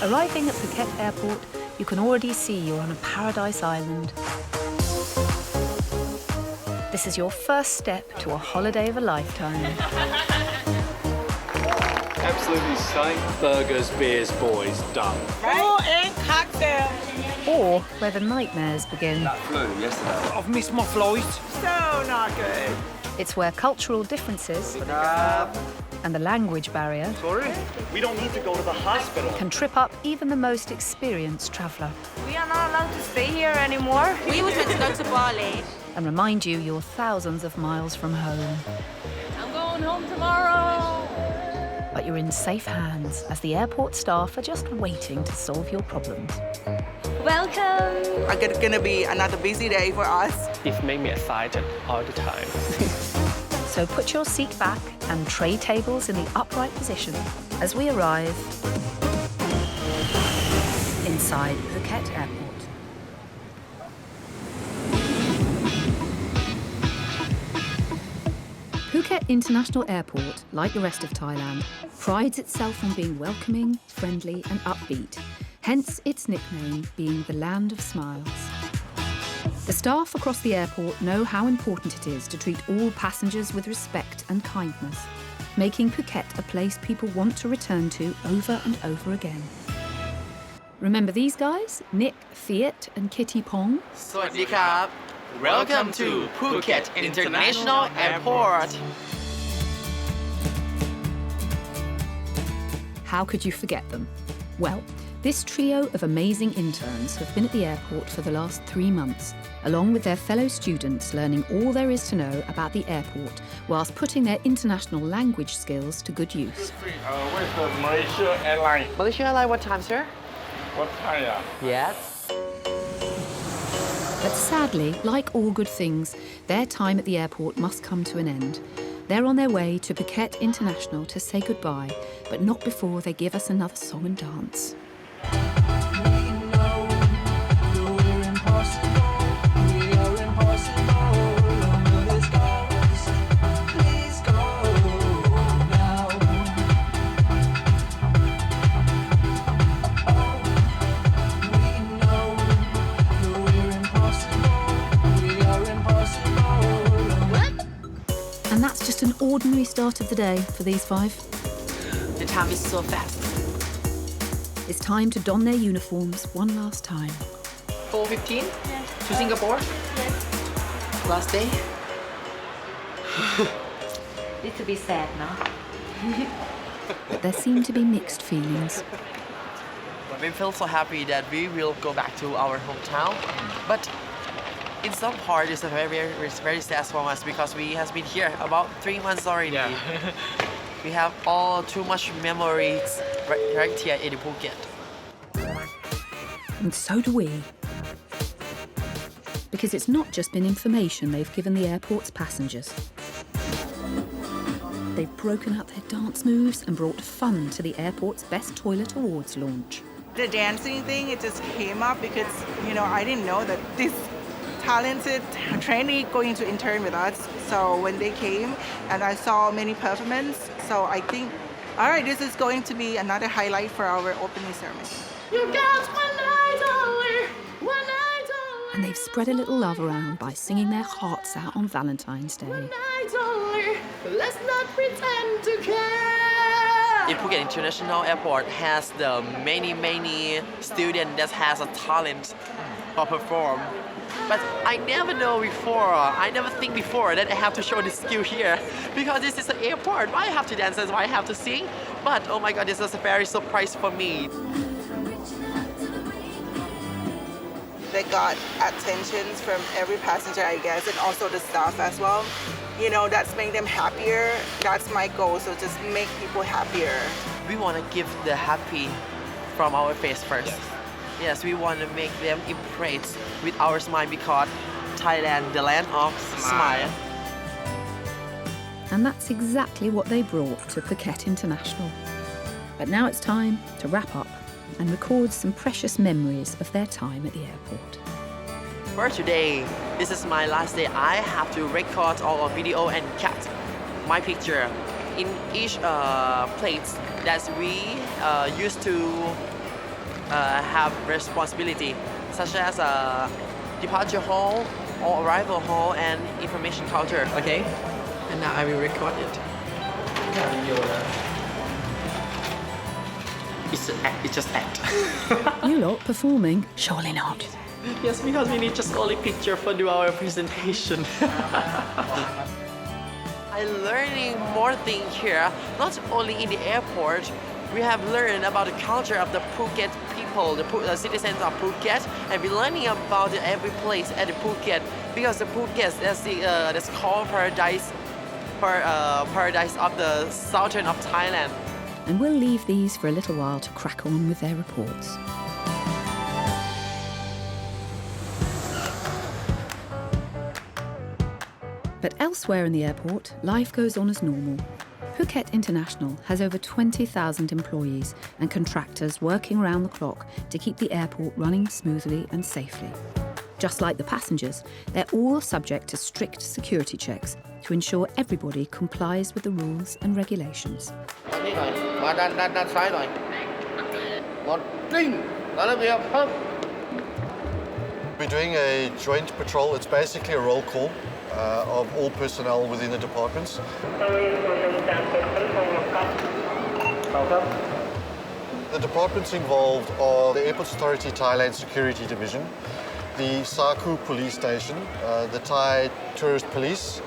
Arriving at Phuket Airport, you can already see you're on a paradise island. This is your first step to a holiday of a lifetime. Absolutely stunning. Burgers, beers, boys, done. Food and cocktail. Or where the nightmares begin. That flew yesterday. I've missed my flight. So not good. It's where cultural differences and the language barrier Sorry? We don't need to go to the hospital. can trip up even the most experienced traveller We are not allowed to stay here anymore. We were meant to go to Bali. and remind you you're thousands of miles from home. I'm going home tomorrow. But you're in safe hands as the airport staff are just waiting to solve your problems. Welcome. It's gonna be another busy day for us. It made me excited all the time. So put your seat back and tray tables in the upright position as we arrive inside Phuket Airport. Phuket International Airport, like the rest of Thailand, prides itself on being welcoming, friendly and upbeat, hence its nickname being the Land of Smiles. The staff across the airport know how important it is to treat all passengers with respect and kindness, making Phuket a place people want to return to over and over again. Remember these guys? Nick, Fiat and Kitty Pong? สวัสดีครับ Welcome to Phuket International Airport. How could you forget them? Well, this trio of amazing interns have been at the airport for the last 3 months, along with their fellow students learning all there is to know about the airport, whilst putting their international language skills to good use. Where's the Malaysia airline? Malaysia Airlines, what time, sir? What time? Yes. But sadly, like all good things, their time at the airport must come to an end. They're on their way to Phuket International to say goodbye, but not before they give us another song and dance. And that's just an ordinary start of the day for these 5. The time is so fast. It's time to don their uniforms one last time. 4:15 to Singapore. Last day. Little bit sad now. But there seem to be mixed feelings. We feel so happy that we will go back to our hometown, but in some part it's very sad for us because we has been here about 3 months already. We have all too much memories right here in Phuket. And so do we. Because it's not just been information they've given the airport's passengers. They've broken out their dance moves and brought fun to the airport's Best Toilet Awards launch. The dancing thing, it just came up because, I didn't know that this talented trainee going to intern with us. So when they came and I saw many performance, so I think, all right, this is going to be another highlight for our opening ceremony. You got one night only, one night only. And they've spread a little love around by singing their hearts out on Valentine's Day. One night only. Let's not pretend to care. In Phuket International Airport has the many students that has a talent for perform. But I never know before, I never think before that I have to show this skill here because this is an airport. Why I have to dance? Why I have to sing? But oh my God, this is a very surprise for me. They got attentions from every passenger, I guess, and also the staff as well. That's making them happier. That's my goal, so just make people happier. We want to give the happy from our face first. Yes, we want to make them impressed with our smile because Thailand, the land of smile. And that's exactly what they brought to Phuket International. But now it's time to wrap up and record some precious memories of their time at the airport. For today, this is my last day. I have to record all of video and capture my picture in each place that we used to have responsibility, such as departure hall or arrival hall and information counter. Okay, and now I will record it. It's just act. You lot performing? Surely not. Yes, because we need just only picture for do our presentation. I'm learning more things here, not only in the airport. We have learned about the culture of the Phuket people, the citizens of Phuket, and we're learning about every place at the Phuket, because the Phuket that's called paradise of the southern of Thailand. And we'll leave these for a little while to crack on with their reports. But elsewhere in the airport, life goes on as normal. Phuket International has over 20,000 employees and contractors working around the clock to keep the airport running smoothly and safely. Just like the passengers, they're all subject to strict security checks to ensure everybody complies with the rules and regulations. We're doing a joint patrol. It's basically a roll call of all personnel within the departments. The departments involved are the Airports Authority Thailand Security Division, the Saku Police Station, the Thai Tourist Police,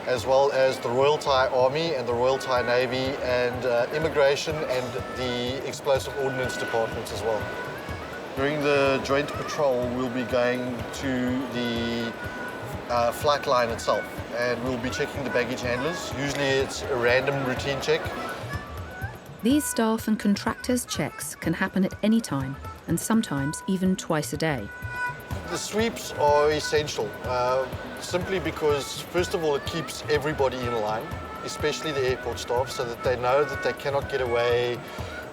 as well as the Royal Thai Army and the Royal Thai Navy, and Immigration and the Explosive Ordnance Departments as well. During the joint patrol, we'll be going to the flight line itself, and we'll be checking the baggage handlers. Usually it's a random routine check. These staff and contractors' checks can happen at any time, and sometimes even twice a day. The sweeps are essential, simply because, first of all, it keeps everybody in line, especially the airport staff, so that they know that they cannot get away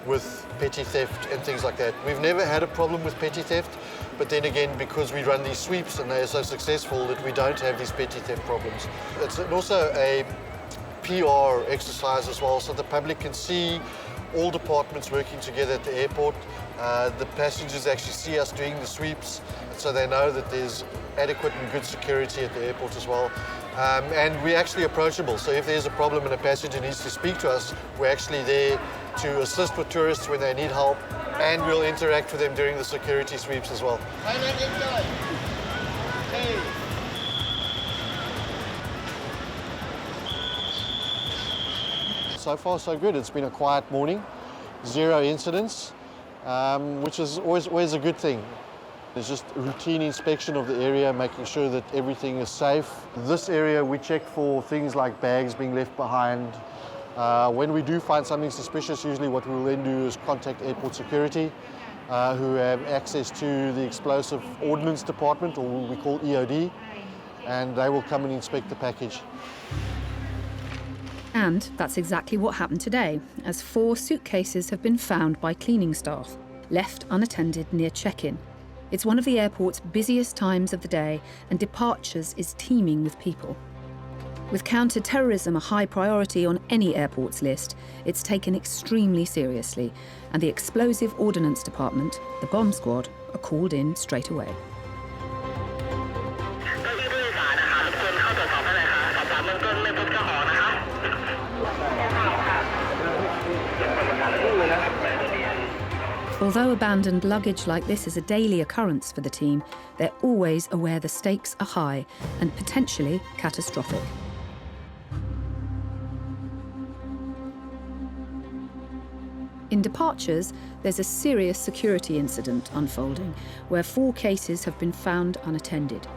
with petty theft and things like that. We've never had a problem with petty theft, but then again, because we run these sweeps and they're so successful, that we don't have these petty theft problems. It's also a PR exercise as well, so the public can see all departments working together at the airport. The passengers actually see us doing the sweeps, so they know that there's adequate and good security at the airport as well. And we're actually approachable, so if there's a problem and a passenger needs to speak to us, we're actually there to assist with tourists when they need help, and we'll interact with them during the security sweeps as well. So far, so good. It's been a quiet morning, 0 incidents, which is always a good thing. It's just a routine inspection of the area, making sure that everything is safe. This area, we check for things like bags being left behind. When we do find something suspicious, usually what we'll then do is contact airport security, who have access to the Explosive Ordnance Department, or what we call EOD, and they will come and inspect the package. And that's exactly what happened today, as 4 suitcases have been found by cleaning staff, left unattended near check-in. It's one of the airport's busiest times of the day, and departures is teeming with people. With counter-terrorism a high priority on any airport's list, it's taken extremely seriously, and the Explosive Ordnance Department, the bomb squad, are called in straight away. Although abandoned luggage like this is a daily occurrence for the team, they're always aware the stakes are high and potentially catastrophic. In departures, there's a serious security incident unfolding, where 4 cases have been found unattended.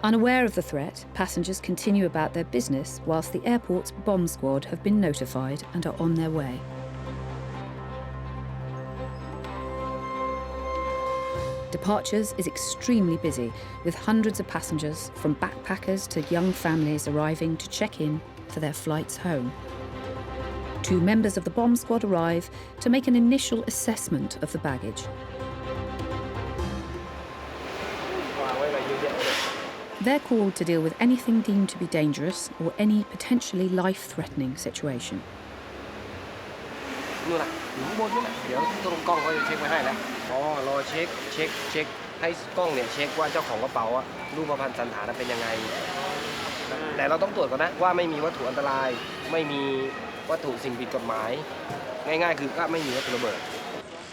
Unaware of the threat, passengers continue about their business, whilst the airport's bomb squad have been notified and are on their way. Departures is extremely busy, with hundreds of passengers, from backpackers to young families, arriving to check in for their flights home. 2 members of the bomb squad arrive to make an initial assessment of the baggage. They're called to deal with anything deemed to be dangerous or any potentially life-threatening situation. นู่นน่ะอยู่ข้างบนนู่นน่ะเดี๋ยวตรงกล้องเขาจะเช็คไว้ให้แล้วอ๋อรอเช็คให้กล้องเนี่ยเช็คว่าเจ้าของกระเป๋าอะรูปพรรณสันฐานเป็นยังไงแต่เราต้องตรวจก่อนนะว่าไม่มีวัตถุอันตรายไม่มีวัตถุสิ่งผิดกฎหมายง่ายๆคือก็ไม่มีวัตถุระเบิด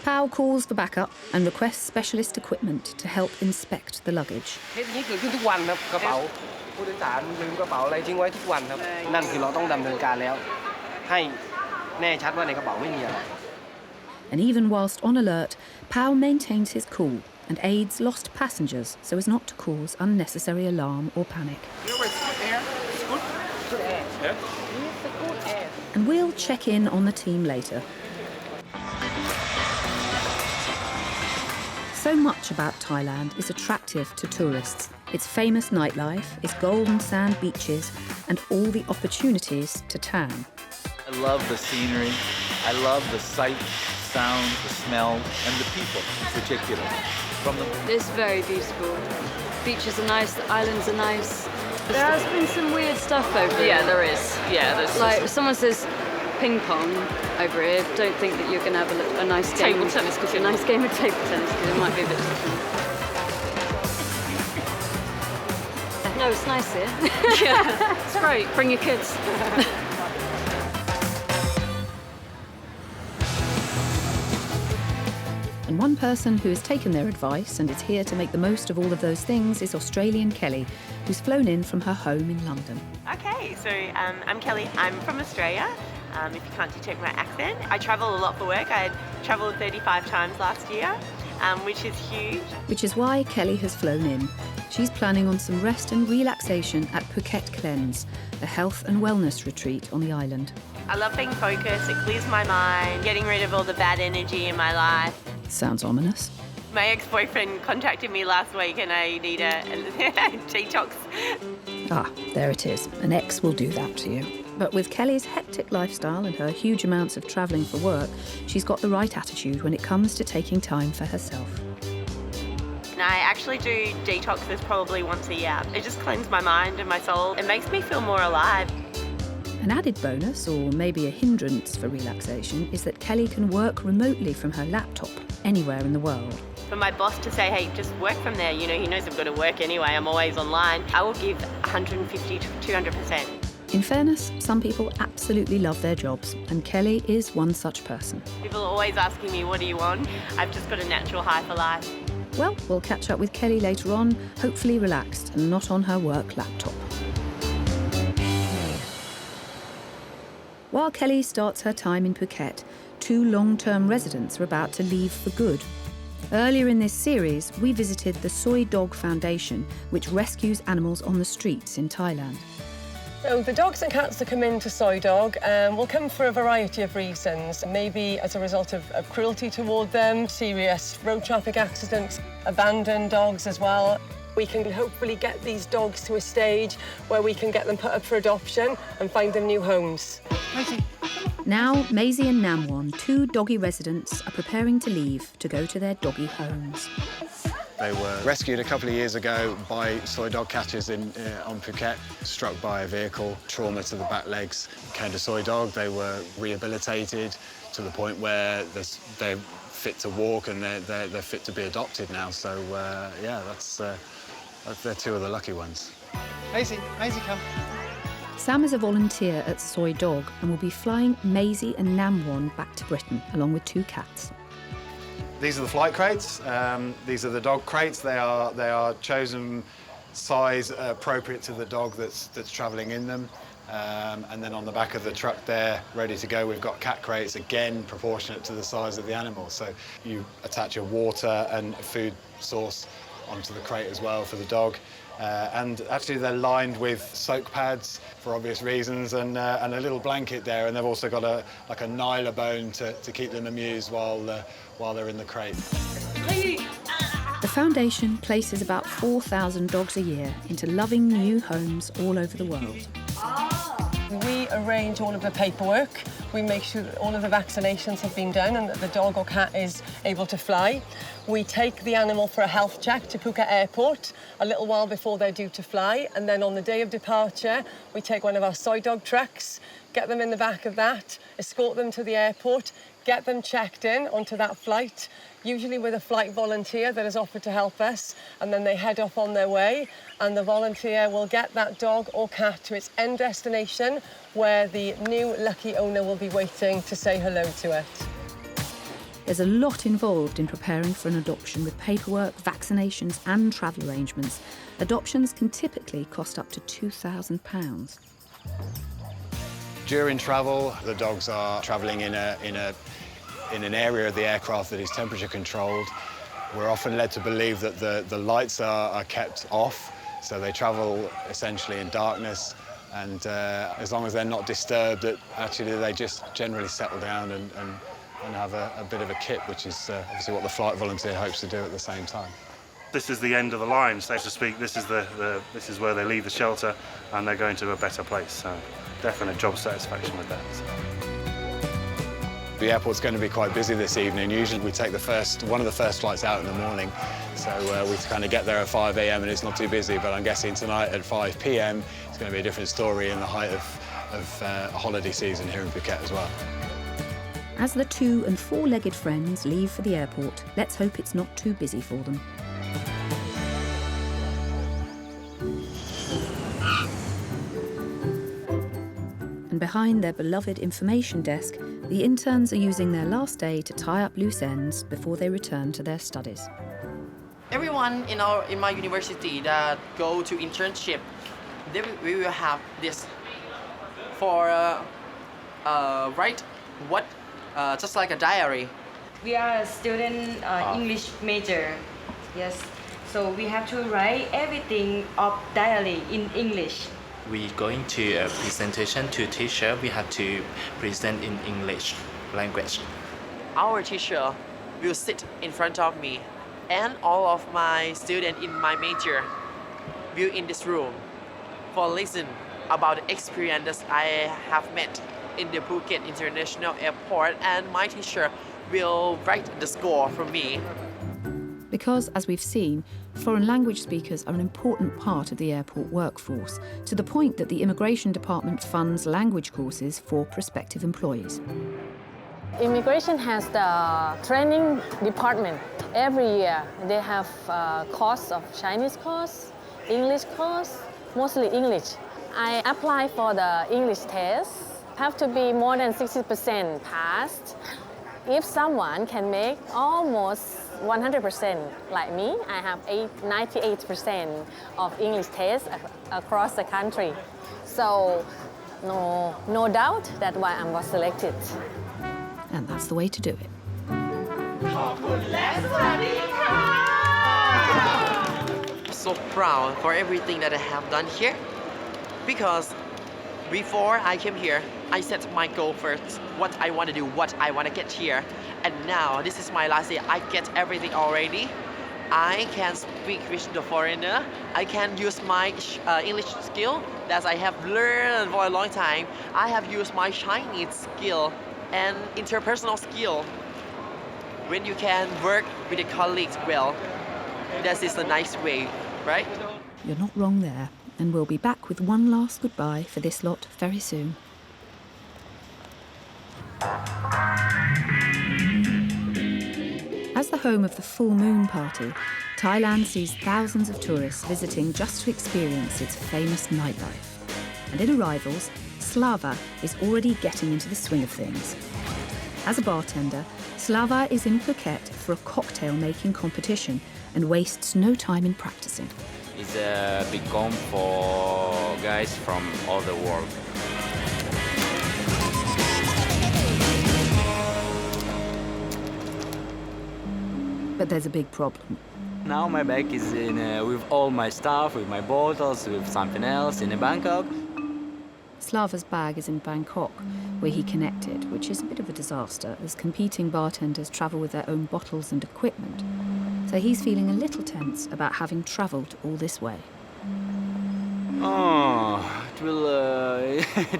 Pal calls for backup and requests specialist equipment to help inspect the luggage. เคสนี้เกิดขึ้นทุกวันครับกระเป๋าผู้โดยสารลืมกระเป๋าอะไรทิ้งไว้ทุกวันครับนั่นคือเราต้องดำเนินการแล้วให้แน่ชัดว่าในกระเป๋าไม่มีอะไร And even whilst on alert, Pal maintains his cool and aids lost passengers so as not to cause unnecessary alarm or panic. And we'll check in on the team later. So much about Thailand is attractive to tourists. Its famous nightlife, its golden sand beaches, and all the opportunities to tan. I love the scenery. I love the sight, sound, the smell, and the people in particular. It's very beautiful. Beaches are nice, the islands are nice. There has been some weird stuff over here. Yeah, there is. Yeah, there's like if someone says ping pong over here, don't think that you're going to have a nice game. Table tennis, a nice game of table tennis because it might be a bit different. No, it's nice here. Yeah, it's great. Bring your kids. And one person who has taken their advice and is here to make the most of all of those things is Australian Kelly, who's flown in from her home in London. Okay, so I'm Kelly. I'm from Australia. If you can't detect my accent, I travel a lot for work. I travelled 35 times last year, which is huge. Which is why Kelly has flown in. She's planning on some rest and relaxation at Phuket Cleanse, a health and wellness retreat on the island. I love being focused. It clears my mind, getting rid of all the bad energy in my life. Sounds ominous. My ex-boyfriend contacted me last week and I need a detox. Ah, there it is. An ex will do that to you. But with Kelly's hectic lifestyle and her huge amounts of travelling for work, she's got the right attitude when it comes to taking time for herself. I actually do detoxes probably once a year. It just cleans my mind and my soul. It makes me feel more alive. An added bonus, or maybe a hindrance for relaxation, is that Kelly can work remotely from her laptop anywhere in the world. For my boss to say, hey, just work from there, you know, he knows I've got to work anyway, I'm always online, I will give 150 to 200%. In fairness, some people absolutely love their jobs, and Kelly is one such person. People are always asking me, what do you want? I've just got a natural high for life. Well, we'll catch up with Kelly later on, hopefully relaxed and not on her work laptop. While Kelly starts her time in Phuket, 2 long-term residents are about to leave for good. Earlier in this series, we visited the Soy Dog Foundation, which rescues animals on the streets in Thailand. So the dogs and cats that come into Soy Dog will come for a variety of reasons. Maybe as a result of cruelty toward them, serious road traffic accidents, abandoned dogs as well. We can hopefully get these dogs to a stage where we can get them put up for adoption and find them new homes. Now, Maisie and Namwon, 2 doggy residents, are preparing to leave to go to their doggy homes. They were rescued a couple of years ago by soy dog catchers on Phuket, struck by a vehicle, trauma to the back legs, came to Soy Dog. They were rehabilitated to the point where they're fit to walk and they're fit to be adopted now. So, yeah, they're 2 of the lucky ones. Maisie, come. Sam is a volunteer at Soy Dog and will be flying Maisie and Namwon back to Britain, along with 2 cats. These are the flight crates. These are the dog crates. They are chosen size appropriate to the dog that's travelling in them. And then on the back of the truck there, ready to go, we've got cat crates, again, proportionate to the size of the animal. So you attach a water and a food source onto the crate as well for the dog. And actually they're lined with soak pads for obvious reasons and a little blanket there, and they've also got a nyla bone to keep them amused while they're in the crate. The foundation places about 4,000 dogs a year into loving new homes all over the world. We arrange all of the paperwork. We make sure that all of the vaccinations have been done and that the dog or cat is able to fly. We take the animal for a health check to Phuket Airport a little while before they're due to fly, and then on the day of departure, we take one of our Soy Dog trucks, get them in the back of that, escort them to the airport, get them checked in onto that flight, usually with a flight volunteer that has offered to help us, and then they head off on their way, and the volunteer will get that dog or cat to its end destination, where the new lucky owner will be waiting to say hello to it. There's a lot involved in preparing for an adoption with paperwork, vaccinations and travel arrangements. Adoptions can typically cost up to £2,000. During travel, the dogs are travelling in an area of the aircraft that is temperature controlled. We're often led to believe that the lights are kept off, so they travel essentially in darkness, and as long as they're not disturbed, that actually they just generally settle down and have a bit of a kip, which is obviously what the flight volunteer hopes to do at the same time. This is the end of the line, so to speak. This is where they leave the shelter and they're going to a better place. So definite job satisfaction with that. The airport's going to be quite busy this evening. Usually we take one of the first flights out in the morning, so we kind of get there at 5 a.m. and it's not too busy, but I'm guessing tonight at 5 p.m. it's going to be a different story in the height of holiday season here in Phuket as well. As the 2- and 4-legged friends leave for the airport, let's hope it's not too busy for them. And behind their beloved information desk, the interns are using their last day to tie up loose ends before they return to their studies. Everyone in my university that go to internship, we will have this for write what just like a diary. We are a student English major, yes. So we have to write everything of diary in English. We going to a presentation to teacher. We have to present in English language. Our teacher will sit in front of me, and all of my students in my major will in this room for listen about the experiences I have met in the Phuket International Airport, and my teacher will write the score for me. Because, as we've seen, foreign language speakers are an important part of the airport workforce, to the point that the Immigration Department funds language courses for prospective employees. Immigration has the training department. Every year they have course of Chinese course, English course, mostly English. I apply for the English test. Have to be more than 60% passed. If someone can make almost 100% like me, I have 98% of English tests across the country. So no doubt that's why I was selected. And that's the way to do it. So proud for everything that I have done here, because before I came here, I set my goal first, what I want to do, what I want to get here. And now, this is my last day. I get everything already. I can speak with the foreigner. I can use my English skill that I have learned for a long time. I have used my Chinese skill and interpersonal skill. When you can work with the colleagues well, that is a nice way, right? You're not wrong there, and we'll be back with one last goodbye for this lot very soon. As the home of the full moon party, Thailand sees thousands of tourists visiting just to experience its famous nightlife. And in arrivals, Slava is already getting into the swing of things. As a bartender, Slava is in Phuket for a cocktail-making competition and wastes no time in practicing. It's a big comp for guys from all the world. But there's a big problem. Now my bag is in with all my stuff, with my bottles, with something else in Bangkok. Slava's bag is in Bangkok, where he connected, which is a bit of a disaster as competing bartenders travel with their own bottles and equipment. So he's feeling a little tense about having travelled all this way. Oh, it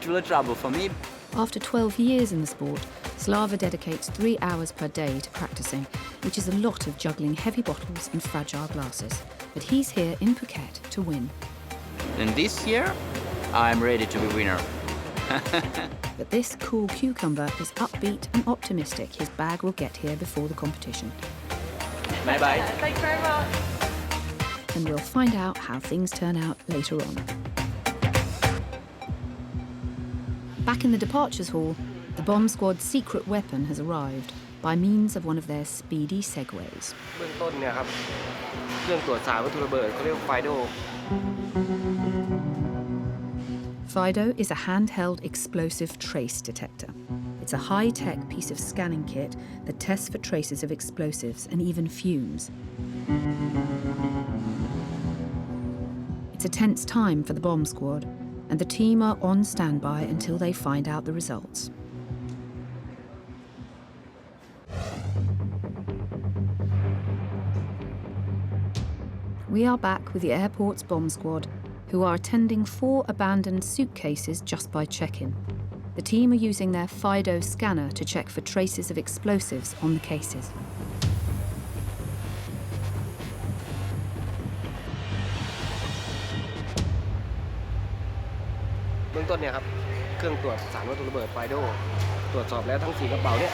will a trouble for me. After 12 years in the sport, Slava dedicates 3 hours per day to practicing, which is a lot of juggling heavy bottles and fragile glasses. But he's here in Phuket to win. And this year, I'm ready to be winner. But this cool cucumber is upbeat and optimistic his bag will get here before the competition. Bye-bye. Thanks very much. And we'll find out how things turn out later on. Back in the departures hall, the bomb squad's secret weapon has arrived by means of one of their speedy segways. เบื้องต้นเนี่ยครับเครื่องตรวจสารวัตถุระเบิดเขาเรียกว่า FIDO FIDO is a handheld explosive trace detector. It's a high-tech piece of scanning kit that tests for traces of explosives and even fumes. It's a tense time for the bomb squad, and the team are on standby until they find out the results. We are back with the airport's bomb squad, who are attending 4 abandoned suitcases just by check-in. The team are using their FIDO scanner to check for traces of explosives on the cases. เบื้องต้นเนี่ยครับเครื่องตรวจสารวัตถุระเบิด FIDO ตรวจสอบแล้วทั้ง4กระเป๋าเนี่ย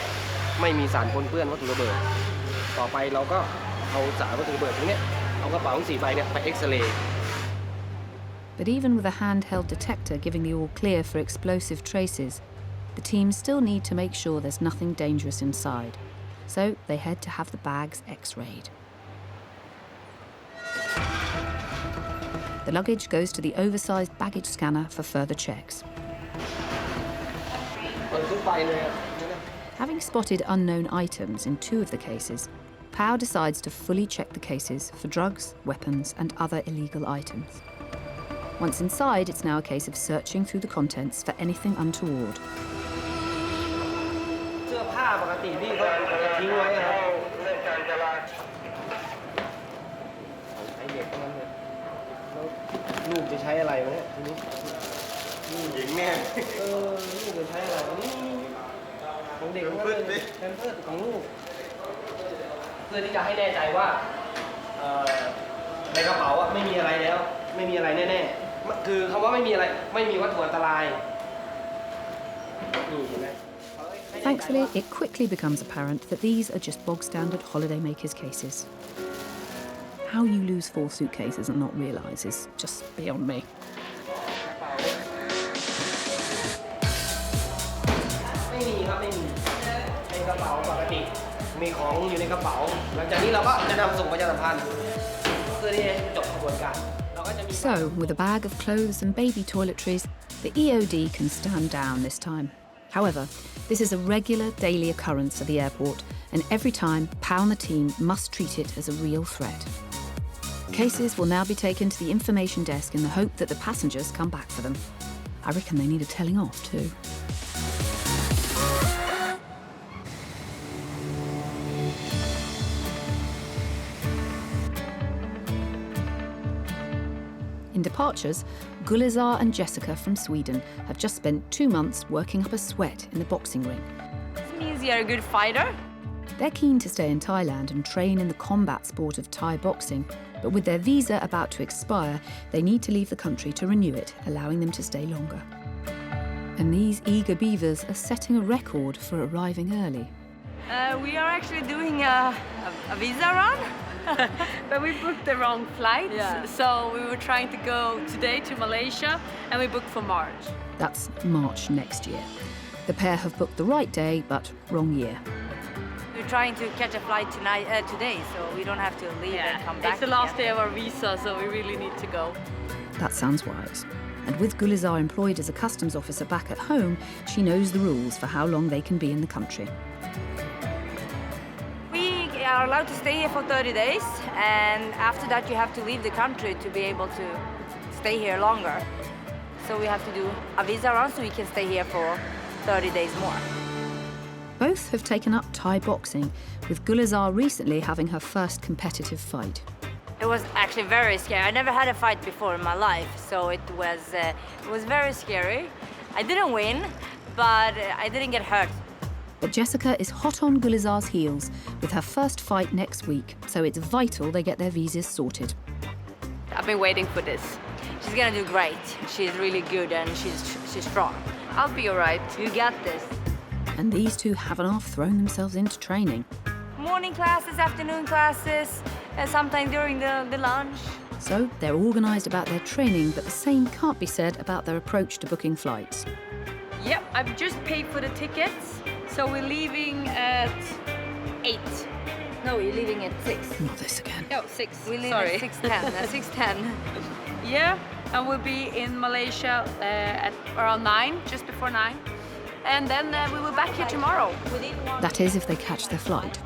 ไม่มีสารปนเปื้อนวัตถุระเบิดต่อไปเราก็เอาสารวัตถุระเบิดพวกนี้เอากระเป๋าทั้ง4ใบเนี่ยไปเอ็กซเรย์ But even with a handheld detector giving the all clear for explosive traces, the team still need to make sure there's nothing dangerous inside. So they head to have the bags x-rayed. The luggage goes to the oversized baggage scanner for further checks. Having spotted unknown items in 2 of the cases, Pao decides to fully check the cases for drugs, weapons and other illegal items. Once inside, it's now a case of searching through the contents for anything untoward. เสื้อผ้าปกติที่เขาทิ้งไว้ครับใช้เด็กทั้งนั้นเลยแล้วลูกจะใช้อะไรวะเนี่ยทีนี้หญิงแม่ลูกจะใช้อะไรนี่ของเด็กทั้งนั้นเลยแพมเพิร์สของลูกเพื่อที่จะให้แน่ใจว่าในกระเป๋าอะไม่มีอะไรแล้วไม่มีอะไรแน่ๆคือคำว่าไม่มีอะไรไม่มีวัตถุอันตรายนี่เห็นไหม Thankfully, it quickly becomes apparent that these are just bog-standard holidaymakers' cases. How you lose 4 suitcases and not realise is just beyond me. ไม่มีครับไม่มีในกระเป๋าปกติมีของอยู่ในกระเป๋าหลังจากนี้เราก็จะนำส่งประชาสัมพันธ์เพื่อที่จะจบกระบวนการ So, with a bag of clothes and baby toiletries, the EOD can stand down this time. However, this is a regular daily occurrence at the airport, and every time, Pao and the team must treat it as a real threat. Cases will now be taken to the information desk in the hope that the passengers come back for them. I reckon they need a telling off too. In departures, Gulizar and Jessica from Sweden have just spent 2 months working up a sweat in the boxing ring. This means you're a good fighter? They're keen to stay in Thailand and train in the combat sport of Thai boxing, but with their visa about to expire, they need to leave the country to renew it, allowing them to stay longer. And these eager beavers are setting a record for arriving early. We are actually doing a visa run. But we booked the wrong flights, Yeah. so we were trying to go today to Malaysia, and we booked for March. That's March next year. The pair have booked the right day, but wrong year. We're trying to catch a flight today, so we don't have to leave and come back. It's the last day of our visa, so we really need to go. That sounds wise. And with Gulizar employed as a customs officer back at home, she knows the rules for how long they can be in the country. We are allowed to stay here for 30 days, and after that you have to leave the country to be able to stay here longer. So we have to do a visa run so we can stay here for 30 days more. Both have taken up Thai boxing, with Gulizar recently having her first competitive fight. It was actually very scary. I never had a fight before in my life, so it was very scary. I didn't win, but I didn't get hurt. But Jessica is hot on Gulizar's heels with her first fight next week, so it's vital they get their visas sorted. I've been waiting for this. She's gonna do great. She's really good and she's strong. I'll be all right. You got this. And these two haven't half thrown themselves into training. Morning classes, afternoon classes, and sometimes during the lunch. So they're organised about their training, but the same can't be said about their approach to booking flights. Yep, I've just paid for the tickets, so we're leaving at 8. No, you're leaving at 6. Not this again. No, 6. We leave Sorry. at 6:10. 6:10. Yeah, and we'll be in Malaysia at around 9, just before 9. And then we will be back here tomorrow. That is, if they catch their flight.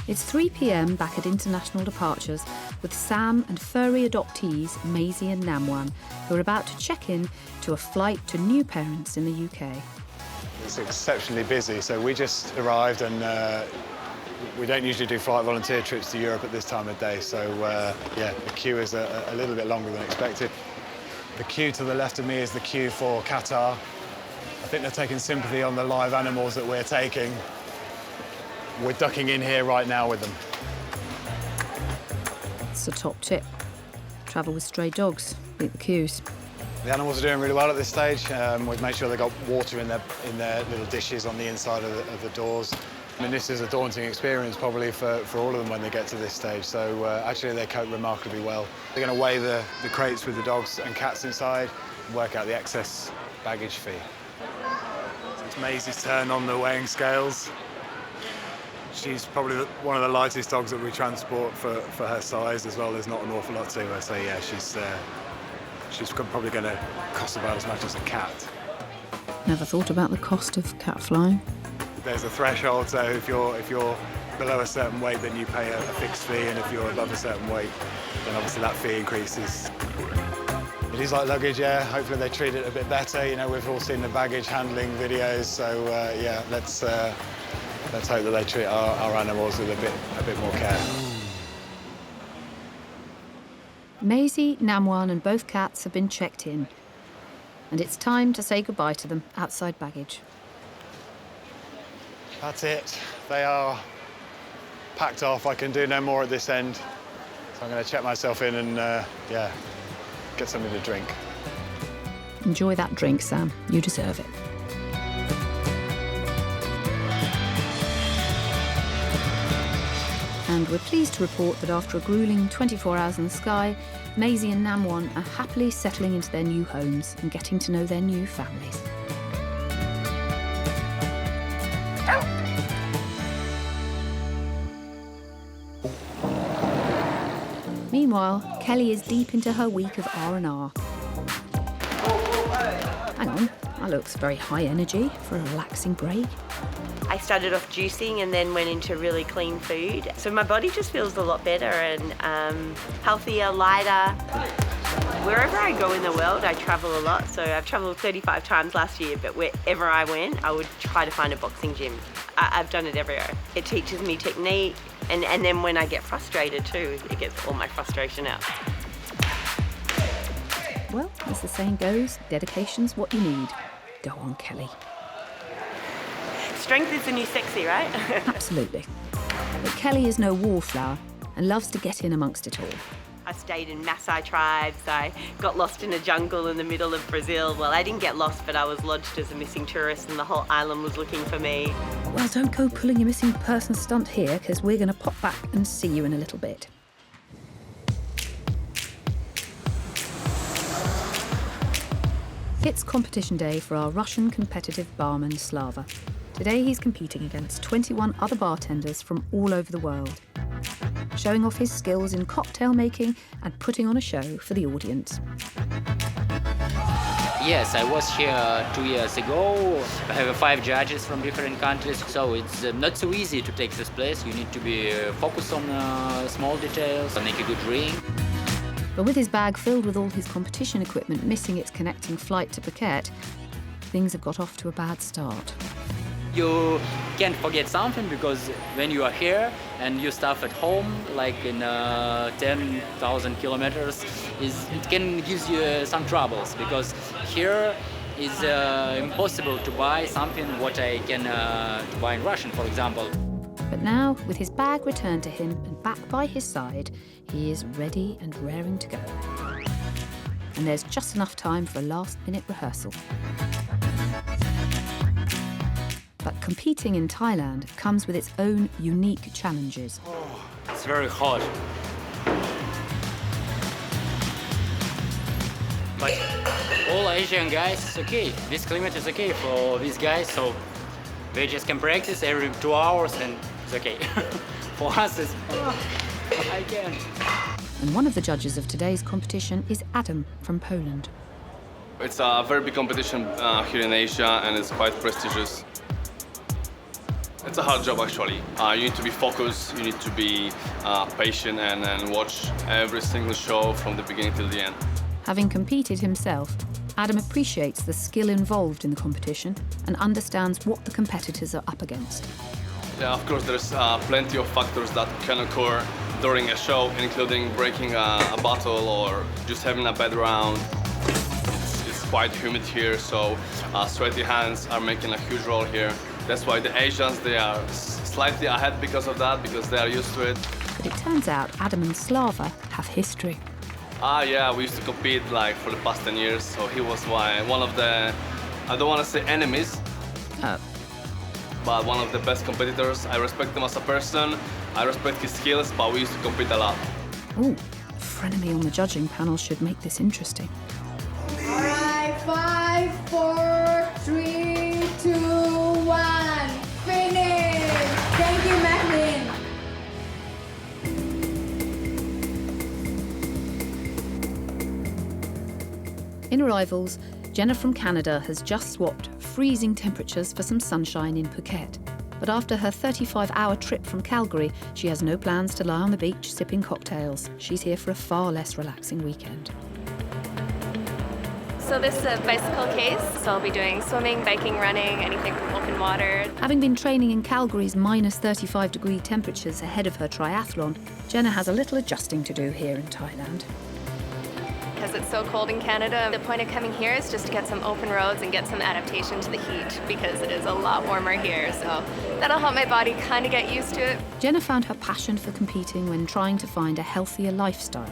It's 3 p.m. back at international departures with Sam and furry adoptees Maisie and Namwan, who are about to check in to a flight to new parents in the UK. It's exceptionally busy, so we just arrived and we don't usually do flight volunteer trips to Europe at this time of day, so yeah, the queue is a little bit longer than expected. The queue to the left of me is the queue for Qatar. I think they're taking sympathy on the live animals that we're taking. We're ducking in here right now with them. It's a top tip. Travel with stray dogs, beat the queues. The animals are doing really well at this stage. We've made sure they've got water in their little dishes on the inside of the doors. I mean, this is a daunting experience probably for all of them when they get to this stage, so actually they cope remarkably well. They're going to weigh the crates with the dogs and cats inside and work out the excess baggage fee. So it's Maisie's turn on the weighing scales. She's probably one of the lightest dogs that we transport for her size as well. There's not an awful lot to her, so yeah, she's probably going to cost about as much as a cat. Never thought about the cost of cat flying. There's a threshold, so if you're below a certain weight, then you pay a fixed fee, and if you're above a certain weight, then obviously that fee increases. It is like luggage, yeah. Hopefully they treat it a bit better. You know, we've all seen the baggage handling videos, so yeah, let's hope that they treat our animals with a bit more care. Maisie, Namwan and both cats have been checked in. And it's time to say goodbye to them outside baggage. That's it. They are packed off. I can do no more at this end. So I'm going to check myself in and, yeah, get something to drink. Enjoy that drink, Sam. You deserve it. And we're pleased to report that after a gruelling 24 hours in the sky, Maisie and Namwan are happily settling into their new homes and getting to know their new families. Meanwhile, Kelly is deep into her week of R&R. Hang on, that looks very high energy for a relaxing break. I started off juicing and then went into really clean food. So my body just feels a lot better and healthier, lighter. Wherever I go in the world, I travel a lot. So I've traveled 35 times last year, but wherever I went, I would try to find a boxing gym. I've done it everywhere. It teaches me technique, and then when I get frustrated too, it gets all my frustration out. Well, as the saying goes, dedication's what you need. Go on, Kelly. Strength is the new sexy, right? Absolutely. But Kelly is no wallflower and loves to get in amongst it all. I stayed in Maasai tribes. I got lost in a jungle in the middle of Brazil. Well, I didn't get lost, but I was lodged as a missing tourist and the whole island was looking for me. Well, don't go pulling your missing person stunt here, because we're going to pop back and see you in a little bit. It's competition day for our Russian competitive barman, Slava. Today he's competing against 21 other bartenders from all over the world, showing off his skills in cocktail making and putting on a show for the audience. Yes, I was here 2 years ago. I have 5 judges from different countries, so it's not so easy to take this place. You need to be focused on small details and make a good drink. But with his bag filled with all his competition equipment missing its connecting flight to Phuket, things have got off to a bad start. You can't forget something, because when you are here and you stuff at home, like in 10,000 kilometers, it can give you some troubles, because here is impossible to buy something what I can buy in Russian, for example. But now, with his bag returned to him and back by his side, he is ready and raring to go. and there's just enough time for a last-minute rehearsal. But competing in Thailand comes with its own unique challenges. It's very hot. But all Asian guys, it's okay. This climate is okay for these guys, so they just can practice every 2 hours and it's okay. For us, it's, I can't. And one of the judges of today's competition is Adam from Poland. It's a very big competition here in Asia, and it's quite prestigious. It's a hard job, actually. You need to be focused, you need to be patient and watch every single show from the beginning till the end. Having competed himself, Adam appreciates the skill involved in the competition and understands what the competitors are up against. Yeah, of course, there's plenty of factors that can occur during a show, including breaking a bottle or just having a bad round. It's quite humid here, so sweaty hands are making a huge role here. That's why the Asians, they are slightly ahead because of that, because they are used to it. But it turns out Adam and Slava have history. Yeah, we used to compete like for the past 10 years, so he was one of the, I don't want to say enemies, but one of the best competitors. I respect him as a person, I respect his skills, but we used to compete a lot. Ooh, a frenemy on the judging panel should make this interesting. All right, 5, 4, 3, 2, 1, finish! Thank you, Madeline. In arrivals, Jenna from Canada has just swapped freezing temperatures for some sunshine in Phuket. But after her 35-hour trip from Calgary, she has no plans to lie on the beach sipping cocktails. She's here for a far less relaxing weekend. So this is a bicycle case, so I'll be doing swimming, biking, running, anything from open water. Having been training in Calgary's minus 35-degree temperatures ahead of her triathlon, Jenna has a little adjusting to do here in Thailand. Because it's so cold in Canada, the point of coming here is just to get some open roads and get some adaptation to the heat, because it is a lot warmer here, so that'll help my body kind of get used to it. Jenna found her passion for competing when trying to find a healthier lifestyle.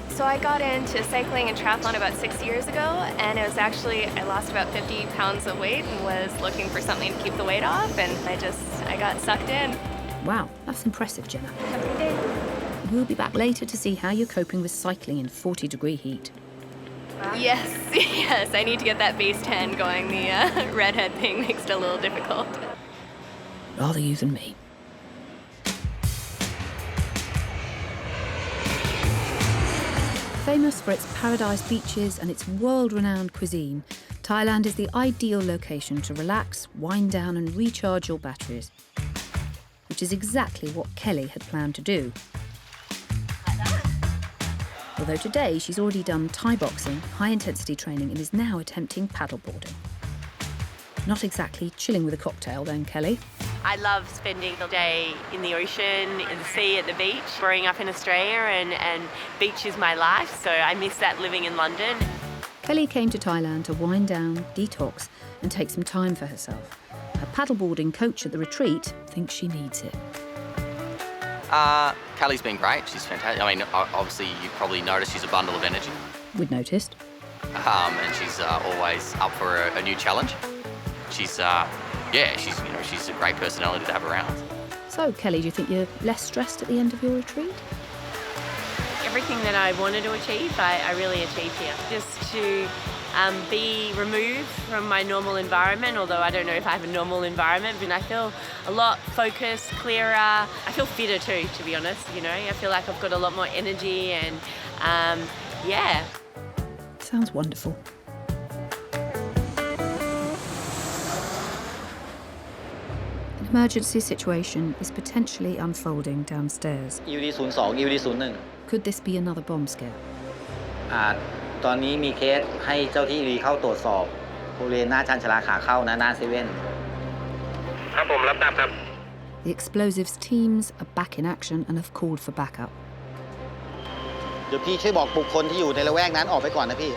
So I got into cycling and triathlon about 6 years ago, and it was actually, I lost about 50 pounds of weight and was looking for something to keep the weight off, and I got sucked in. Wow, that's impressive, Jenna. Have a good day. We'll be back later to see how you're coping with cycling in 40-degree heat. Yes, yes, I need to get that base tan going. The redhead thing makes it a little difficult. Rather you than me. Famous for its paradise beaches and its world-renowned cuisine, Thailand is the ideal location to relax, wind down and recharge your batteries, which is exactly what Kelly had planned to do. Although today she's already done Thai boxing, high-intensity training, and is now attempting paddleboarding. Not exactly chilling with a cocktail then, Kelly. I love spending the day in the ocean, in the sea, at the beach. Growing up in Australia and beach is my life, so I miss that living in London. Kelly came to Thailand to wind down, detox, and take some time for herself. Her paddleboarding coach at the retreat thinks she needs it. Kelly's been great. She's fantastic. I mean, obviously you probably noticed she's a bundle of energy. We'd noticed. And she's always up for a new challenge. She's she's a great personality to have around. So, Kelly, do you think you're less stressed at the end of your retreat? Everything that I wanted to achieve, I really achieved here. Just to be removed from my normal environment, although I don't know if I have a normal environment, but I feel a lot focused, clearer. I feel fitter too, to be honest, you know. I feel like I've got a lot more energy and, yeah. Sounds wonderful. An emergency situation is potentially unfolding downstairs. EP02 EP01 Could this be another bomb scare? ตอนนี้มีเคสให้เจ้าที่เข้าตรวจสอบบริเวณหน้าชานชาลาขาเข้าหน้าเซเว่น ครับผมรับทราบครับ The explosives teams are back in action and have called for backup. เดี๋ยวพี่ช่วยบอกบุคคลที่อยู่ในละแวกนั้นออกไปก่อนนะพี่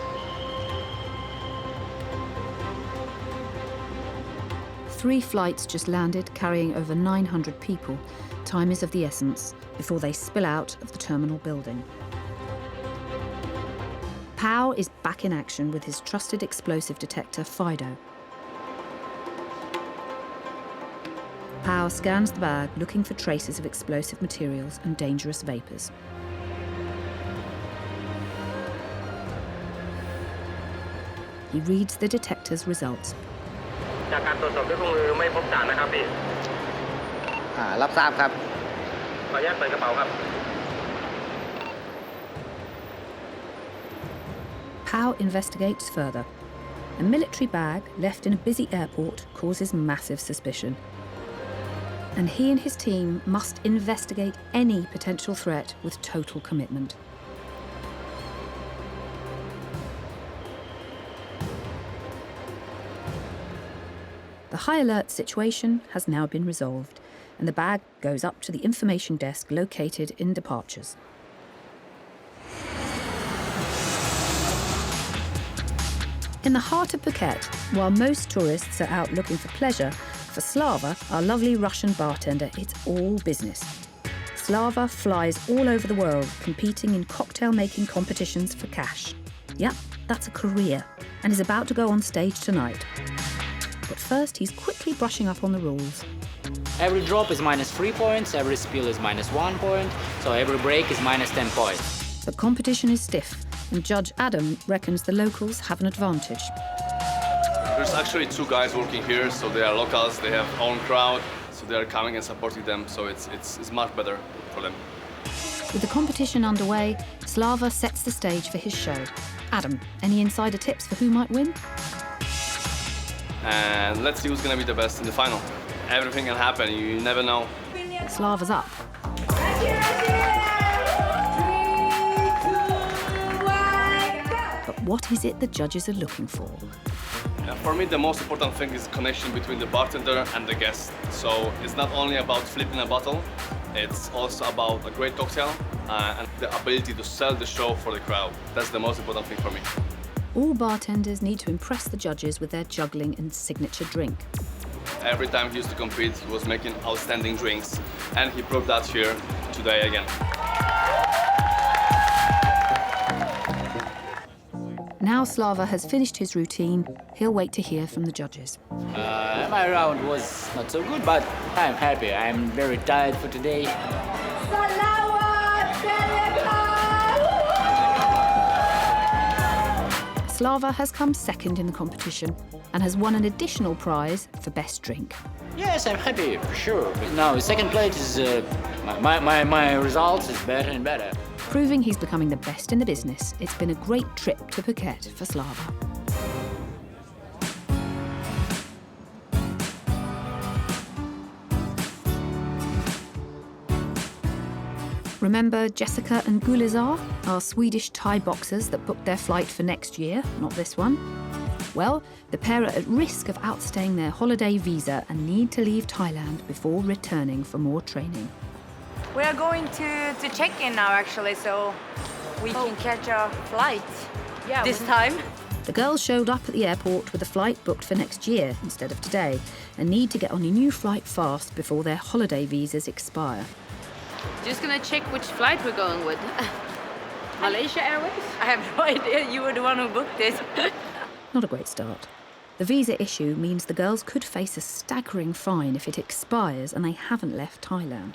3 flights just landed carrying over 900 people. Time is of the essence before they spill out of the terminal building. Pao is back in action with his trusted explosive detector, Fido. Pao scans the bag, looking for traces of explosive materials and dangerous vapours. He reads the detector's results. จากการตรวจสอบด้วยเครื่องมือไม่พบสารนะครับพี่รับทราบครับขออนุญาตเปิดกระเป๋าครับ Pao investigates further. A military bag left in a busy airport causes massive suspicion. And he and his team must investigate any potential threat with total commitment. The high alert situation has now been resolved, and the bag goes up to the information desk located in departures. In the heart of Phuket, while most tourists are out looking for pleasure, for Slava, our lovely Russian bartender, it's all business. Slava flies all over the world, competing in cocktail-making competitions for cash. Yep, that's a career, and is about to go on stage tonight. But first, he's quickly brushing up on the rules. Every drop is -3 points, every spill is -1 point, so every break is -10 points. But competition is stiff, and Judge Adam reckons the locals have an advantage. There's actually 2 guys working here, so they are locals, they have own crowd, so they are coming and supporting them, so it's much better for them. With the competition underway, Slava sets the stage for his show. Adam, any insider tips for who might win? And let's see who's gonna be the best in the final. Everything can happen, you never know. Slava's up. But what is it the judges are looking for? For me, the most important thing is connection between the bartender and the guest. So it's not only about flipping a bottle, it's also about a great cocktail and the ability to sell the show for the crowd. That's the most important thing for me. All bartenders need to impress the judges with their juggling and signature drink. Every time he used to compete, he was making outstanding drinks, and he proved that here today again. Now Slava has finished his routine, he'll wait to hear from the judges. My round was not so good, but I'm happy. I'm very tired for today. Slava has come second in the competition and has won an additional prize for best drink. Yes, I'm happy, for sure. But now, second place is... my results is better and better. Proving he's becoming the best in the business, it's been a great trip to Phuket for Slava. Remember Jessica and Gulizar, our Swedish Thai boxers that booked their flight for next year, not this one? Well, the pair are at risk of outstaying their holiday visa and need to leave Thailand before returning for more training. We are going to check in now, actually, so we can catch our flight this time. The girls showed up at the airport with a flight booked for next year instead of today and need to get on a new flight fast before their holiday visas expire. Just gonna check which flight we're going with. Malaysia Airways? I have no idea. You were the one who booked it. Not a great start. The visa issue means the girls could face a staggering fine if it expires and they haven't left Thailand.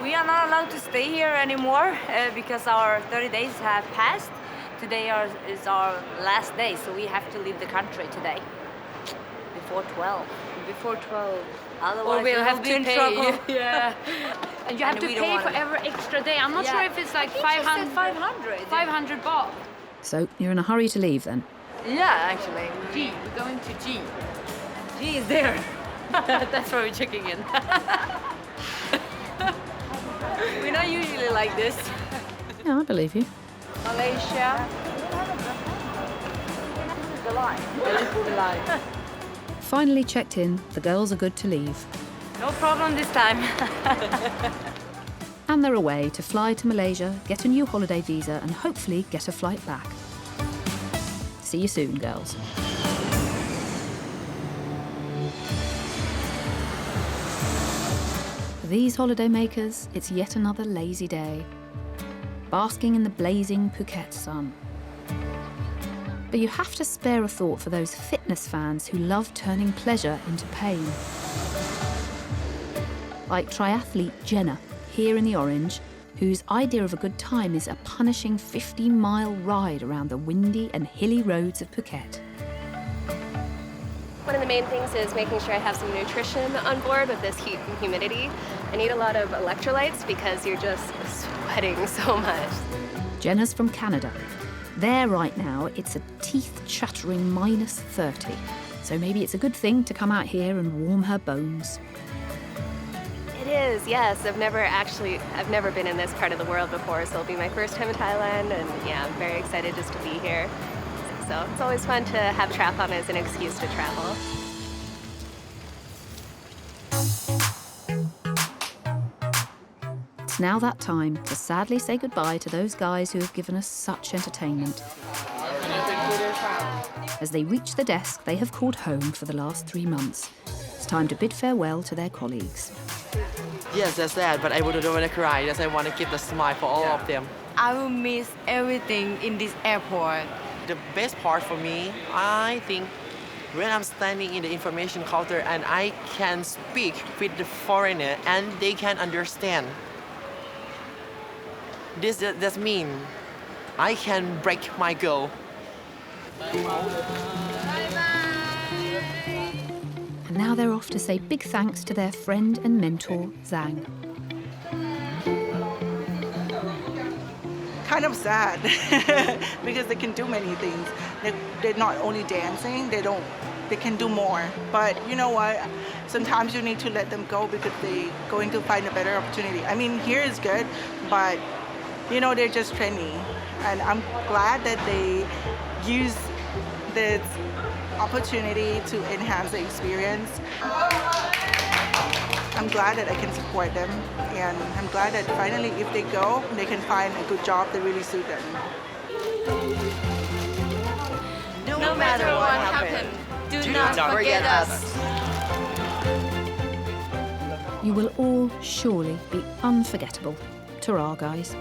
We are not allowed to stay here anymore because our 30 days have passed. Today is our last day, so we have to leave the country today. Before 12. Before 12. Otherwise, or we'll have be to in pay. trouble. Yeah. And you have to pay for every extra day. I'm not sure if it's like 500. 500 baht. So you're in a hurry to leave then? Yeah, actually. G. We're going to G. G is there. That's why we're checking in. We're not usually like this. Yeah, I believe you. Malaysia. The line. The line. Finally checked in, the girls are good to leave. No problem this time. And they're away to fly to Malaysia, get a new holiday visa and hopefully get a flight back. See you soon, girls. For these holidaymakers, it's yet another lazy day. basking in the blazing Phuket sun. But you have to spare a thought for those fitness fans who love turning pleasure into pain. Like triathlete Jenna, here in the orange, whose idea of a good time is a punishing 50-mile ride around the windy and hilly roads of Phuket. One of the main things is making sure I have some nutrition on board with this heat and humidity. I need a lot of electrolytes because you're just sweating so much. Jenna's from Canada. There right now, it's a teeth-chattering -30. So maybe it's a good thing to come out here and warm her bones. It is, yes. I've never been in this part of the world before, so it'll be my first time in Thailand, and yeah, I'm very excited just to be here. So it's always fun to have triathlon as an excuse to travel. It's now that time to sadly say goodbye to those guys who have given us such entertainment. As they reach the desk they have called home for the last 3 months, it's time to bid farewell to their colleagues. Yes, that's sad, but I don't want to cry. Yes, I want to keep the smile for all of them. I will miss everything in this airport. The best part for me, I think, when I'm standing in the information counter and I can speak with the foreigner and they can understand. This does mean I can break my goal. And now they're off to say big thanks to their friend and mentor, Zhang. Kind of sad because they can do many things. They're not only dancing, they can do more. But you know what? Sometimes you need to let them go because they're going to find a better opportunity. I mean, here is good, but you know, they're just training. And I'm glad that they use this opportunity to enhance the experience. I'm glad that I can support them, and I'm glad that finally if they go, they can find a good job that really suits them. No matter what happened, do not forget us. You will all surely be unforgettable. Ta-ra, guys.